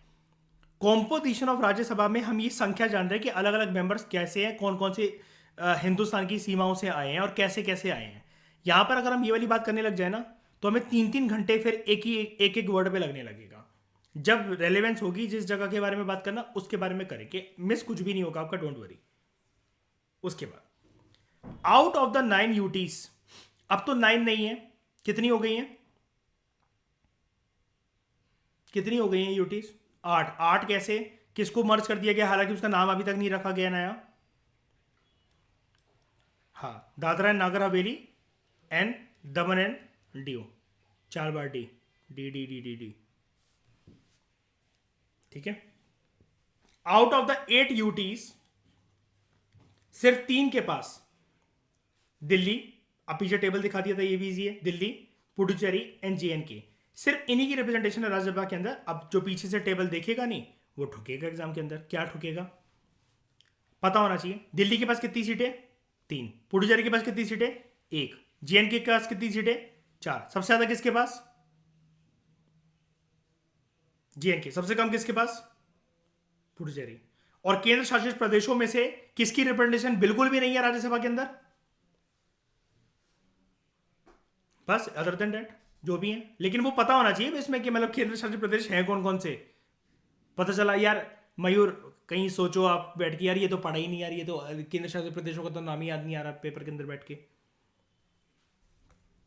कॉम्पोजिशन ऑफ राज्यसभा में हम ये संख्या जान रहे हैं कि अलग अलग मेंबर्स कैसे हैं, कौन कौन से हिंदुस्तान की सीमाओं से आए हैं और कैसे कैसे आए हैं। यहाँ पर अगर हम ये वाली बात करने लग जाए ना, तो हमें 3-3 घंटे फिर एक वर्ड पे लगने लगेगा। जब रेलेवेंस होगी जिस जगह के बारे में बात करना, उसके बारे में करें, कि मिस कुछ भी नहीं होगा आपका, डोंट वरी। उसके बाद आउट ऑफ द 9 यूटीज, अब तो 9 नहीं है, कितनी हो गई हैं? कितनी हो गई हैं यूटीज? 8। 8 कैसे, किसको मर्ज कर दिया गया, हालांकि उसका नाम अभी तक नहीं रखा गया नया? हाँ, Dadra and Nagar Haveli and Daman and Diu, 4 bar D, D D D D D, ठीक है? आउट ऑफ द 8 यूटीज सिर्फ 3 के पास दिल्ली, अब पीछे टेबल दिखा दिया था, ये भी इजी है, दिल्ली, पुडुचेरी एंड JNK, सिर्फ इन्हीं की रिप्रेजेंटेशन है राज्यसभा के अंदर। अब जो पीछे से टेबल देखेगा नहीं वो ठुकेगा एग्जाम के अंदर। क्या ठुकेगा पता होना चाहिए। दिल्ली के पास कितनी सीटें? 3। पुडुचेरी के पास कितनी सीटें? 1। JNK के पास कितनी सीटें? 4। सबसे ज्यादा किसके पास? JNK। सबसे कम किसके पास? पुडुचेरी। और केंद्र शासित प्रदेशों में से किसकी रिप्रेजेंटेशन बिल्कुल भी नहीं है राज्यसभा के अंदर? बस, अदर देन दैट जो भी है, लेकिन वो पता होना चाहिए इसमें कि मतलब केंद्र शासित प्रदेश हैं कौन कौन से। पता चला यार मयूर, कहीं सोचो आप बैठ के यार ये तो पढ़ा ही नहीं यार, ये तो केंद्र शासित प्रदेशों का तो नाम ही याद नहीं आ रहा पेपर के अंदर बैठ के।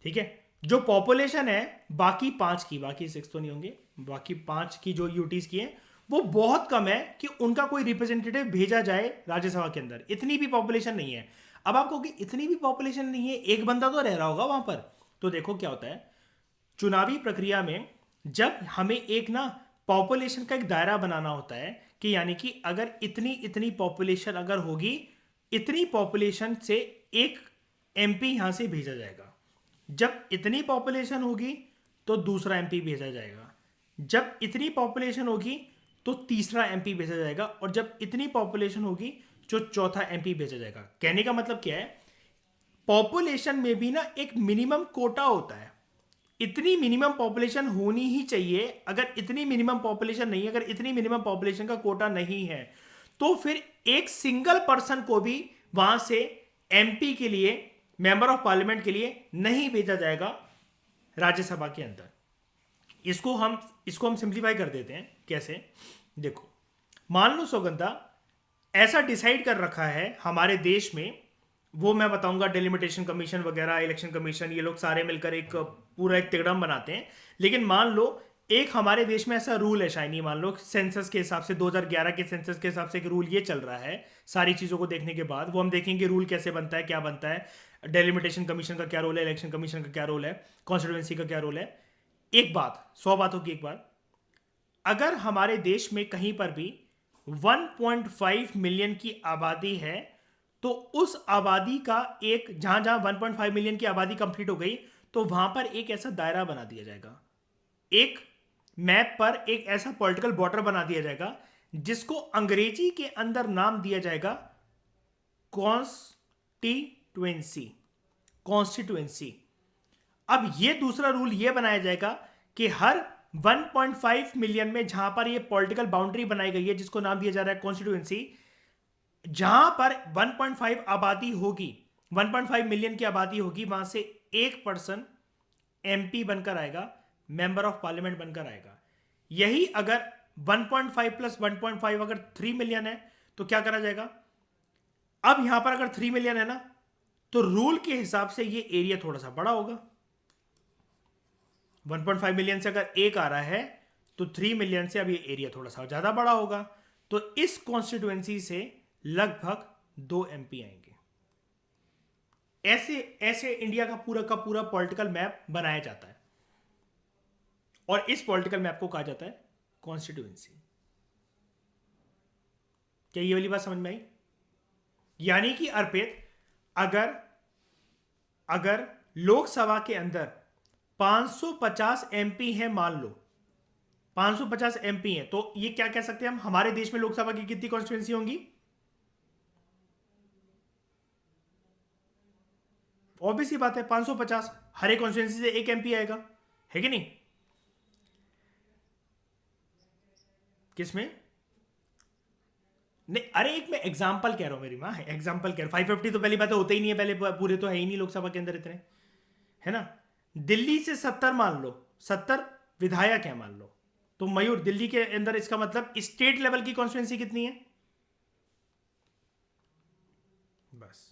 ठीक है, जो पॉपुलेशन है बाकी 5 की, बाकी 6 तो नहीं होंगे, बाकी 5 की जो यूटीज की है वो बहुत कम है कि उनका कोई रिप्रेजेंटेटिव भेजा जाए राज्यसभा के अंदर। इतनी भी पॉपुलेशन नहीं है। अब आप कहोगे इतनी भी पॉपुलेशन नहीं है, एक बंदा तो रह रहा होगा वहां पर। तो देखो क्या होता है चुनावी प्रक्रिया में, जब हमें एक ना पॉपुलेशन का एक दायरा बनाना होता है कि यानी कि अगर इतनी इतनी पॉपुलेशन अगर होगी, इतनी पॉपुलेशन से एक MP यहां से भेजा जाएगा। जब इतनी पॉपुलेशन होगी तो दूसरा MP भेजा जाएगा। जब इतनी पॉपुलेशन होगी तो तीसरा MP भेजा जाएगा। और जब इतनी पॉपुलेशन होगी तो चौथा MP भेजा जाएगा। कहने का मतलब क्या है, पॉपुलेशन में भी ना एक मिनिमम कोटा होता है। इतनी मिनिमम पॉपुलेशन होनी ही चाहिए। अगर इतनी मिनिमम पॉपुलेशन नहीं है, अगर इतनी मिनिमम पॉपुलेशन का कोटा नहीं है, तो फिर एक सिंगल पर्सन को भी वहां से MP के लिए, मेंबर ऑफ पार्लियामेंट के लिए नहीं भेजा जाएगा राज्यसभा के अंदर। इसको हम सिंप्लीफाई कर देते हैं। कैसे? देखो, मान लो सौगंधा, ऐसा डिसाइड कर रखा है हमारे देश में, वो मैं बताऊंगा, डिलिमिटेशन कमीशन वगैरह, इलेक्शन कमीशन, ये लोग सारे मिलकर एक पूरा एक तिकड़म बनाते हैं। लेकिन मान लो एक हमारे देश में ऐसा रूल है शाइनी, मान लो सेंसस के हिसाब से, 2011 के सेंसस के हिसाब से एक रूल ये चल रहा है। सारी चीज़ों को देखने के बाद वो हम देखेंगे रूल कैसे बनता है, क्या बनता है, डेलिमिटेशन कमीशन का क्या रोल है, इलेक्शन कमीशन का क्या रोल है, कॉन्स्टिट्यूएंसी का क्या रोल है। एक बात, 100 बातों की एक बात, अगर हमारे देश में कहीं पर भी 1.5 मिलियन की आबादी है, तो उस आबादी का एक, जहां जहां 1.5 मिलियन की आबादी कंप्लीट हो गई, तो वहां पर एक ऐसा दायरा बना दिया जाएगा, एक मैप पर एक ऐसा पॉलिटिकल बॉर्डर बना दिया जाएगा जिसको अंग्रेजी के अंदर नाम दिया जाएगा कॉन्स्टिट्यूएंसी। कॉन्स्टिट्यूएंसी। अब ये दूसरा रूल ये बनाया जाएगा कि हर 1.5 मिलियन में जहां पर ये पॉलिटिकल बाउंड्री बनाई गई है जिसको नाम दिया जा रहा है कॉन्स्टिट्यूएंसी, जहां पर 1.5 आबादी होगी, 1.5 मिलियन की आबादी होगी, वहां से एक पर्सन MP बनकर आएगा, मेंबर ऑफ पार्लियामेंट बनकर आएगा। यही अगर 1.5 प्लस 1.5 अगर 3 मिलियन है तो क्या करा जाएगा? अब यहां पर अगर 3 मिलियन है ना, तो रूल के हिसाब से ये एरिया थोड़ा सा बड़ा होगा। 1.5 मिलियन से अगर एक आ रहा है तो 3 मिलियन से अब ये एरिया थोड़ा सा ज्यादा बड़ा होगा। तो इस कॉन्स्टिट्यूएंसी से लगभग 2 MP आएंगे। ऐसे ऐसे इंडिया का पूरा पॉलिटिकल मैप बनाया जाता है, और इस पॉलिटिकल मैप को कहा जाता है कॉन्स्टिट्यूएंसी। क्या ये वाली बात समझ में आई? यानी कि अर्पित, अगर अगर लोकसभा के अंदर 550 MP है, मान लो 550 MP है, तो ये क्या कह सकते हैं हम, हमारे देश में लोकसभा की कितनी कॉन्स्टिट्यूएंसी होंगी? ऑब्वियस ही बात है 550, हर एक कॉन्स्टिट्यूएंसी से एक MP आएगा, है कि नहीं? किसमें? नहीं, अरे एक मैं एग्जांपल कह रहा हूं, मेरी माँ एग्जांपल कह रहा हूं। 550 तो पहली बात है होते ही नहीं है, पहले पूरे तो है ही नहीं लोकसभा के अंदर इतने, है ना। दिल्ली से 70 मान लो, 70 विधायक है मान लो, तो मयूर दिल्ली के अंदर, इसका मतलब स्टेट लेवल की कॉन्स्टिट्यूएंसी कितनी है? बस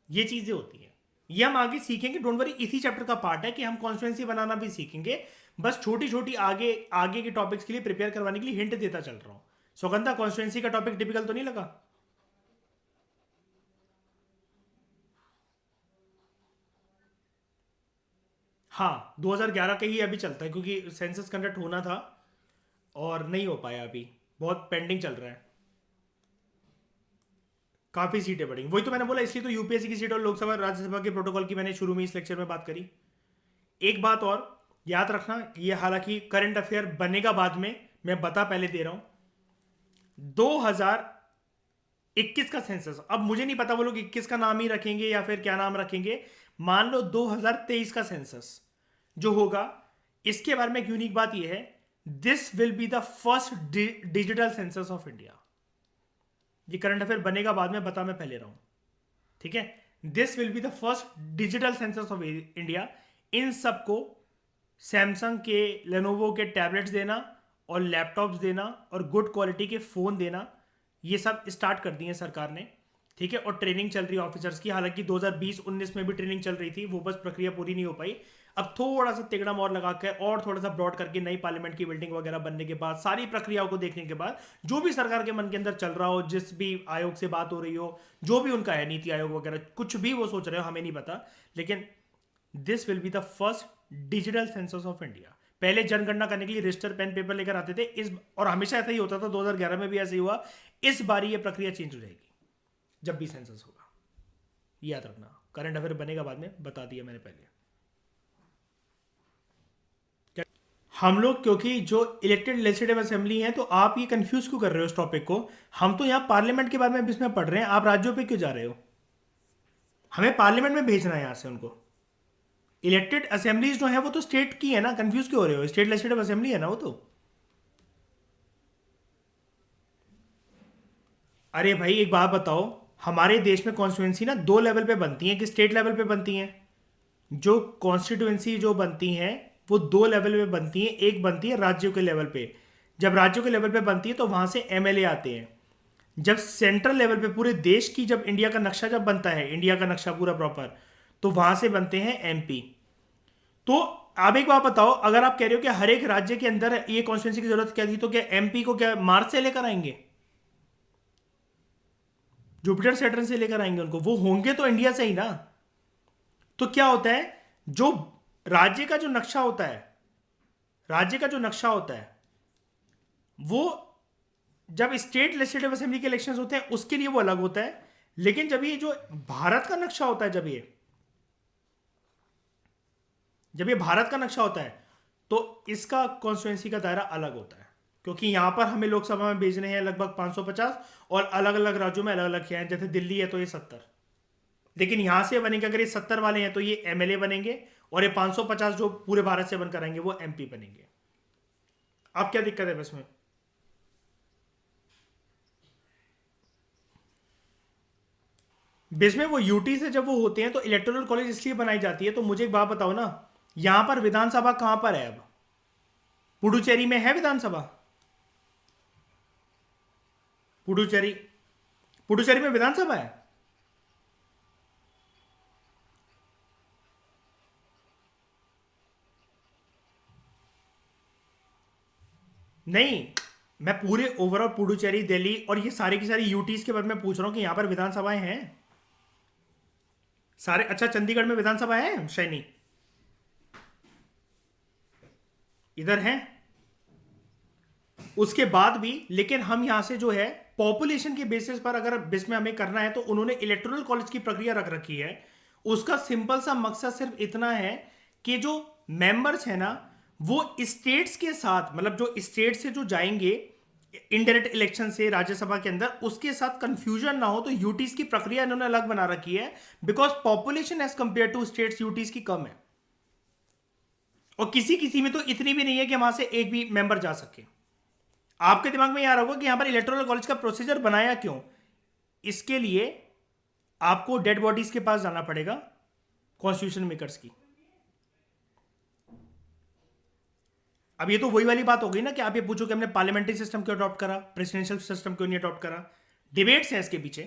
ये चीजें होती हैं, ये हम आगे सीखेंगे, डोंट वरी, इसी चैप्टर का पार्ट है कि हम कॉन्स्टिट्यूएंसी बनाना भी सीखेंगे। बस छोटी छोटी आगे आगे के टॉपिक्स के लिए प्रिपेयर करवाने के लिए हिंट देता चल रहा हूं। सुगंधा, कॉन्स्टिट्यूएंसी का टॉपिक टिपिकल तो नहीं लगा? हाँ, 2011 के ही अभी चलता है क्योंकि सेंसस कंडक्ट होना था और नहीं हो पाया, अभी बहुत पेंडिंग चल रहा है। काफी सीटें बढ़ेंगी, वही तो मैंने बोला, इसलिए तो यूपीएससी की सीट और लोकसभा राज्यसभा के प्रोटोकॉल की मैंने शुरू में इस लेक्चर में बात करी। एक बात और याद रखना, ये हालांकि करंट अफेयर बनेगा बाद में, मैं बता पहले दे रहा हूं, 2021 का सेंसस, अब मुझे नहीं पता वो लोग 21 का नाम ही रखेंगे या फिर क्या नाम रखेंगे, मान लो 2023 का सेंसस जो होगा, इसके बारे में एक यूनिक बात यह है, this will be the first digital census of India. ये करंट अफेयर बनेगा बाद में, बता मैं पहले रहा हूं, ठीक है। This will be the first digital census of India. इन सबको सैमसंग के, लेनोवो के टैबलेट्स देना और लैपटॉप्स देना और गुड क्वालिटी के फोन देना, ये सब स्टार्ट कर दिए सरकार ने, ठीक है। और ट्रेनिंग चल रही है ऑफिसर्स की, हालांकि 2020-19 में भी ट्रेनिंग चल रही थी, वो बस प्रक्रिया पूरी नहीं हो पाई। अब थोड़ा सा तिगड़ा और लगा के और थोड़ा सा ब्रॉड करके नई पार्लियामेंट की बिल्डिंग वगैरह बनने के बाद, सारी प्रक्रियाओं को देखने के बाद, जो भी सरकार के मन के अंदर चल रहा हो, जिस भी आयोग से बात हो रही हो, जो भी उनका है नीति आयोग वगैरह, कुछ भी वो सोच रहे हो हमें नहीं पता, लेकिन this will be the first digital census of India. पहले जनगणना करने के लिए रजिस्टर पेन पेपर लेकर आते थे, इस और हमेशा ऐसा ही होता था, 2011 में भी ऐसे ही हुआ। इस बारी ये प्रक्रिया चेंज हो जाएगी जब भी सेंसस होगा, याद रखना। करंट अफेयर बनेगा बाद में, बता दिया मैंने पहले। हम लोग क्योंकि जो इलेक्टेड लेजिस्लेटिव असेंबली है, तो आप ये कंफ्यूज क्यों कर रहे हो इस टॉपिक को? हम तो यहाँ पार्लियामेंट के बारे में इसमें पढ़ रहे हैं, आप राज्यों पे क्यों जा रहे हो? हमें पार्लियामेंट में भेजना है यहाँ से उनको। इलेक्टेड असेंबलीज जो है वो तो स्टेट की है ना, कंफ्यूज क्यों हो रहे हो? स्टेट लेजिस्लेटिव असेंबली है ना वो तो। अरे भाई एक बात बताओ, हमारे देश में कॉन्स्टिट्यूएंसी ना दो लेवल पे बनती है कि स्टेट लेवल पे बनती है। जो कॉन्स्टिट्यूएंसी जो बनती हैं वो दो लेवल पे बनती हैं, एक बनती है राज्यों के लेवल पे। जब राज्यों के लेवल पे बनती है तो वहां से एमएलए आते हैं। जब सेंट्रल लेवल पे पूरे देश की, जब इंडिया का नक्शा जब बनता है, इंडिया का नक्शा पूरा प्रॉपर, तो वहां से बनते हैं एमपी। तो आप एक बात बताओ, अगर आप कह रहे हो कि हर एक राज्य के अंदर ये कॉन्स्टिट्यूंसी की जरूरत क्या थी, तो क्या एमपी को क्या मार्स से लेकर आएंगे? जुपिटर सैटर्न से लेकर आएंगे उनको? वो होंगे तो इंडिया से ही ना। तो क्या होता है, जो राज्य का जो नक्शा होता है, राज्य का जो नक्शा होता है, वो जब स्टेट लेजिस्लेटिव असेंबली के इलेक्शंस होते हैं उसके लिए वो अलग होता है। लेकिन जब ये जो भारत का नक्शा होता है, जब ये भारत का नक्शा होता है, तो इसका कॉन्स्टिट्यूएंसी का दायरा अलग होता है, क्योंकि यहां पर हमें लोकसभा में भेजने हैं लगभग 550 और अलग अलग राज्यों में अलग अलग हैं। जैसे दिल्ली है तो ये 70, लेकिन यहां से बनेंगे, अगर ये 70 वाले हैं तो ये एमएलए बनेंगे, और ये 550 जो पूरे भारत से बनकर आएंगे वो एमपी बनेंगे। अब क्या दिक्कत है बस में? बेस में वो यूटी से जब वो होते हैं तो इलेक्टोरल कॉलेज इसलिए बनाई जाती है। तो मुझे एक बात बताओ ना, यहां पर विधानसभा कहां पर है? अब पुडुचेरी में है विधानसभा? पुडुचेरी, पुडुचेरी में विधानसभा है? नहीं, मैं पूरे ओवरऑल पुडुचेरी, दिल्ली और ये सारी की सारी यूटीज के बारे में पूछ रहा हूं कि यहां पर विधानसभाएं हैं सारे। अच्छा, चंडीगढ़ में विधानसभा है शैनी? इधर है उसके बाद भी। लेकिन हम यहां से जो है पॉपुलेशन के बेसिस पर अगर इसमें हमें करना है, तो उन्होंने इलेक्टोरल कॉलेज की प्रक्रिया रख रखी है। उसका सिंपल सा मकसद सिर्फ इतना है कि जो मेंबर्स है ना, वो स्टेट्स के साथ, मतलब जो स्टेट से जो जाएंगे इनडायरेक्ट इलेक्शन से राज्यसभा के अंदर, उसके साथ कंफ्यूजन ना हो। तो यूटीज की प्रक्रिया इन्होंने अलग बना रखी है, because population as compare to states UTs की कम है, और किसी किसी में तो इतनी भी नहीं है कि वहां से एक भी मेंबर जा सके। आपके दिमाग में यार होगा कि यहां पर इलेक्टोरल कॉलेज का प्रोसीजर बनाया क्यों? इसके लिए आपको डेड बॉडीज के पास जाना पड़ेगा, कॉन्स्टिट्यूशन मेकर्स की। अब ये तो वही वाली बात हो गई ना कि आप ये पूछो कि हमने पार्लियामेंट्री सिस्टम क्यों अडॉप्ट करा, प्रेसिडेंशियल सिस्टम क्यों नहीं अडॉप्ट करा। डिबेट्स हैं इसके पीछे।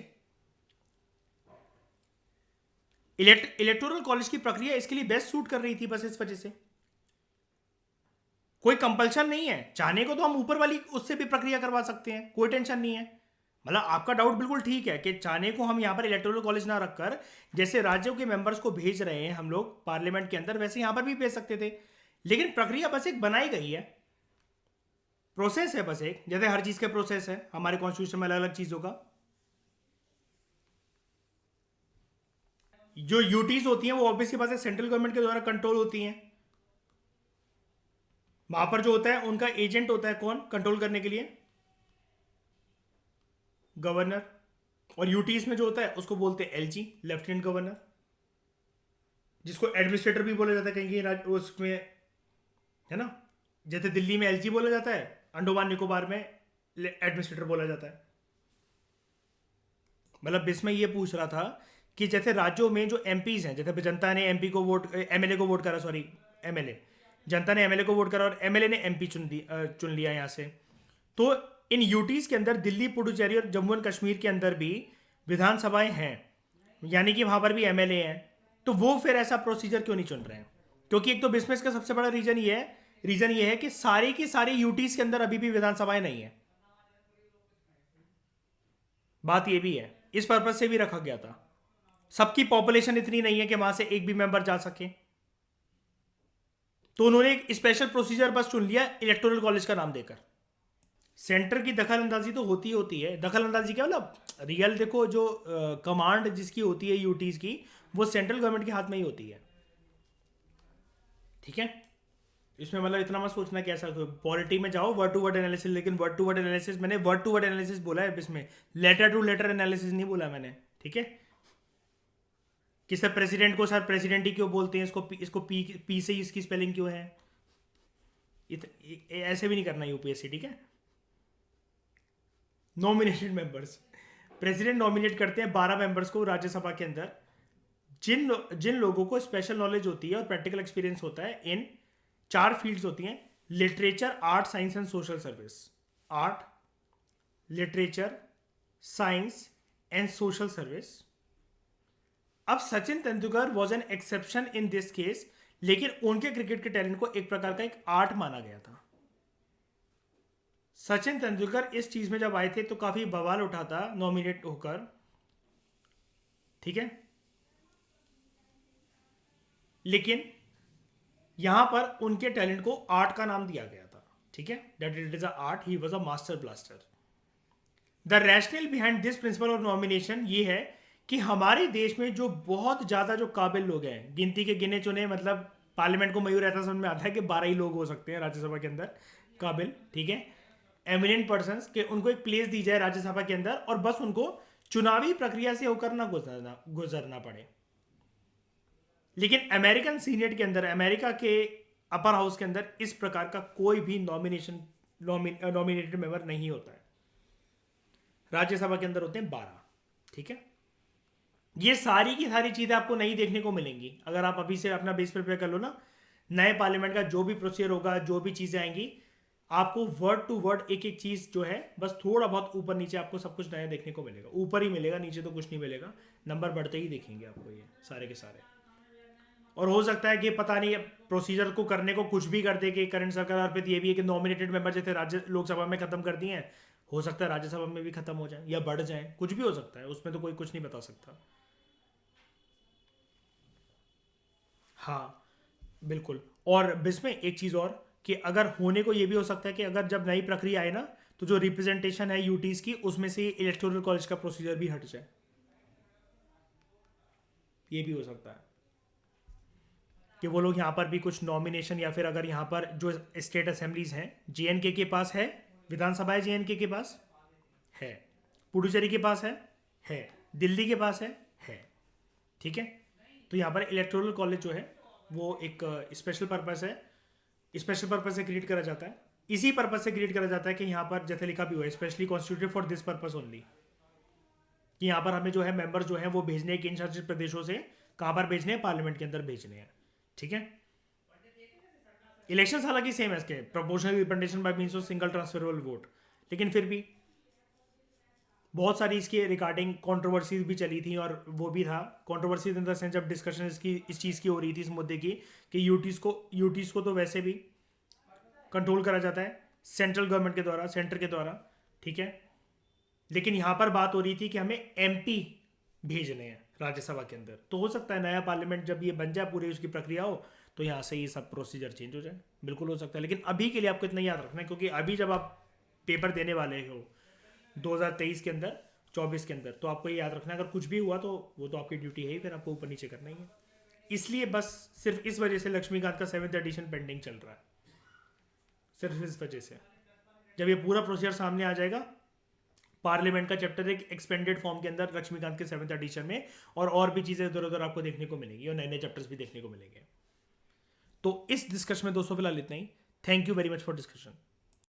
इलेक्टोरल कॉलेज की प्रक्रिया इसके लिए बेस्ट सूट कर रही थी, बस इस वजह से। कोई कंपल्शन नहीं है, चाहने को तो हम ऊपर वाली उससे भी प्रक्रिया करवा सकते हैं, कोई टेंशन नहीं है। मतलब आपका डाउट बिल्कुल ठीक है कि चाहने को हम यहां पर इलेक्टोरल कॉलेज ना रखकर, जैसे राज्यों के मेंबर्स को भेज रहे हैं हम लोग पार्लियामेंट के अंदर, वैसे यहां पर भी भेज सकते थे। लेकिन प्रक्रिया बस एक बनाई गई है, प्रोसेस है बस एक, जैसे हर चीज का प्रोसेस है हमारे कॉन्स्टिट्यूशन में अलग अलग चीजों का। जो यूटीज होती हैं वो ऑब्वियसली बात है सेंट्रल गवर्नमेंट के द्वारा कंट्रोल होती हैं। वहां पर जो होता है उनका एजेंट होता है कौन कंट्रोल करने के लिए? गवर्नर। और यूटीज में जो होता है उसको बोलते हैं एलजी, लेफ्टिनेंट गवर्नर, जिसको एडमिनिस्ट्रेटर भी बोला जाता है कहीं कहीं उसमें, है ना। जैसे दिल्ली में एलजी बोला जाता है, अंडोमान निकोबार में एडमिनिस्ट्रेटर बोला जाता है। मतलब इसमें ये पूछ रहा था कि जैसे राज्यों में जो एमपीज हैं, जैसे जनता ने एमपी को वोट, एमएलए को वोट करा, सॉरी एमएलए, जनता ने एमएलए को वोट करा और एमएलए ने एमपी चुन लिया यहाँ से। तो इन यूटीज के अंदर दिल्ली, पुडुचेरी और जम्मू एंड कश्मीर के अंदर भी विधानसभाएं हैं, यानी कि वहां पर भी एमएलए हैं। तो वो फिर ऐसा प्रोसीजर क्यों नहीं चुन रहे हैं? क्योंकि एक तो बिजनेस का सबसे बड़ा रीजन ये है कि सारी की सारी यूटीज के अंदर अभी भी विधानसभाएं नहीं है। बात ये भी है, इस पर्पज से भी रखा गया था। सबकी पॉपुलेशन इतनी नहीं है कि वहां से एक भी मेंबर जा सके, तो उन्होंने एक स्पेशल प्रोसीजर बस चुन लिया इलेक्टोरल कॉलेज का नाम देकर। सेंटर की दखल अंदाजी तो होती है। दखल अंदाजी क्या मतलब, रियल देखो जो कमांड जिसकी होती है यूटीज की, वो सेंट्रल गवर्नमेंट के हाथ में ही होती है। ठीक है, इसमें मतलब इतना मत सोचना कि ऐसा पॉलिटी में जाओ वर्ड टू वर्ड एनालिसिस, लेकिन वर्ड टू वर्ड एनालिसिस मैंने वर्ड टू वर्ड एनालिसिस बोला है, इसमें लेटर टू लेटर एनालिसिस नहीं बोला मैंने। ठीक है, कि सर प्रेसिडेंट को सर प्रेसिडेंट ही क्यों बोलते हैं, इसको पी से ही इसकी स्पेलिंग क्यों है, ऐसे भी नहीं करना यूपीएससी। ठीक है, नॉमिनेटेड मेंबर्स, प्रेसिडेंट नॉमिनेट करते हैं 12 मेंबर्स को राज्यसभा के अंदर, जिन लोगों को स्पेशल नॉलेज होती है और प्रैक्टिकल एक्सपीरियंस होता है इन 4 फील्ड्स होती हैं: literature, art, science and social service. Art, literature, science and social service. अब Sachin Tendulkar was an exception in this case, लेकिन उनके क्रिकेट के टैलेंट को एक प्रकार का एक आर्ट माना गया था। सचिन तेंदुलकर इस चीज में जब आए थे तो काफी बवाल उठा था नॉमिनेट होकर। ठीक है, लेकिन यहां पर उनके टैलेंट को आर्ट का नाम दिया गया था। ठीक है, that it is a art, he was a master blaster. The rational behind this principle of nomination ये है कि हमारे देश में जो बहुत ज्यादा जो काबिल लोग हैं, गिनती के गिने चुने, मतलब पार्लियामेंट को मयूर ऐसा समझ में आता है कि 12 ही लोग हो सकते हैं राज्यसभा के अंदर काबिल। ठीक है, एमिनेंट पर्सन्स के उनको एक प्लेस दी जाए राज्यसभा के अंदर और बस उनको चुनावी प्रक्रिया से होकर ना गुजरना पड़े। लेकिन अमेरिकन सीनेट के अंदर, अमेरिका के अपर हाउस के अंदर इस प्रकार का कोई भी नॉमिनेटेड मेंबर नहीं होता है। राज्यसभा के अंदर होते हैं 12। ठीक है, ये सारी की सारी चीजें आपको नहीं देखने को मिलेंगी अगर आप अभी से अपना बेस प्रिपेयर कर लो ना। नए पार्लियामेंट का जो भी प्रोसीजर होगा, जो भी चीजें आएंगी, आपको वर्ड टू वर्ड एक एक चीज जो है बस थोड़ा बहुत ऊपर नीचे आपको सब कुछ नया देखने को मिलेगा। ऊपर ही मिलेगा, नीचे तो कुछ नहीं मिलेगा। नंबर बढ़ते ही देखेंगे आपको ये सारे के सारे। और हो सकता है कि पता नहीं प्रोसीजर को करने को कुछ भी कर दे कि करंट सरकार पे ये भी है कि नॉमिनेटेड मेंबर जैसे राज्य लोकसभा में खत्म कर दिए हैं, हो सकता है राज्यसभा में भी खत्म हो जाए या बढ़ जाए, कुछ भी हो सकता है, उसमें तो कोई कुछ नहीं बता सकता। हाँ बिल्कुल। और इसमें एक चीज़ और कि अगर होने को ये भी हो सकता है कि अगर जब नई प्रक्रिया आए ना, तो जो रिप्रेजेंटेशन है यूटीज की, उसमें से इलेक्टोरल कॉलेज का प्रोसीजर भी हट जाए, ये भी हो सकता है कि वो लोग यहाँ पर भी कुछ नॉमिनेशन, या फिर अगर यहाँ पर जो स्टेट असेंबलीज हैं, जेएनके के पास है विधानसभा, है जेएनके के पास है, पुडुचेरी के पास है, दिल्ली के पास है। ठीक है, तो यहाँ पर इलेक्टोरल कॉलेज जो है वो एक स्पेशल पर्पस है, स्पेशल पर्पस से क्रिएट करा जाता है। इसी पर्पस से क्रिएट करा जाता है कि यहाँ पर जैसे लिखा भी हुआ है, specially constituted for this purpose only, कि यहाँ पर हमें जो है मेंबर्स जो है वो भेजने हैं केंद्र शासित प्रदेशों से, कहाँ पर भेजने हैं, पार्लियामेंट के अंदर भेजने हैं। ठीक है, इलेक्शन हालांकि सेम है इसके, proportional representation by means of single transferable vote, लेकिन फिर भी बहुत सारी इसके रिगार्डिंग कंट्रोवर्सीज भी चली थी। और वो भी था कंट्रोवर्सीज इन द सेंस जब डिस्कशन इस चीज़ की हो रही थी, इस मुद्दे की, कि यूटीज़ को तो वैसे भी कंट्रोल करा जाता है सेंट्रल गवर्नमेंट के द्वारा, सेंटर के द्वारा। ठीक है, लेकिन यहाँ पर बात हो रही थी कि हमें एमपी भेजने हैं राज्यसभा के अंदर। तो हो सकता है नया पार्लियामेंट जब ये बन जाए, पूरी उसकी प्रक्रिया हो, तो यहाँ से ये सब प्रोसीजर चेंज हो जाए, बिल्कुल हो सकता है। लेकिन अभी के लिए आपको इतना याद रखना है, क्योंकि अभी जब आप पेपर देने वाले हो 2023 के अंदर, 24 के अंदर। तो आपको ये याद रखना है, अगर कुछ भी हुआ तो वो तो आपकी ड्यूटी है ही, फिर आपको ऊपर नीचे करना ही है। इसलिए बस सिर्फ इस वजह से लक्ष्मीकांत का 7th एडिशन पेंडिंग चल रहा है, सिर्फ इस वजह से। जब ये पूरा प्रोसीजर सामने आ जाएगा, पार्लियामेंट का चैप्टर एक एक्सपेंडेड फॉर्म के अंदर लक्ष्मीकांत के 7th एडिशन में, और भी चीज़ें इधर उधर आपको देखने को मिलेंगी और नए नए चैप्टर्स भी देखने को मिलेंगे। तो इस डिस्कशन में दोस्तों फिलहाल इतना ही। Thank you very much for discussion.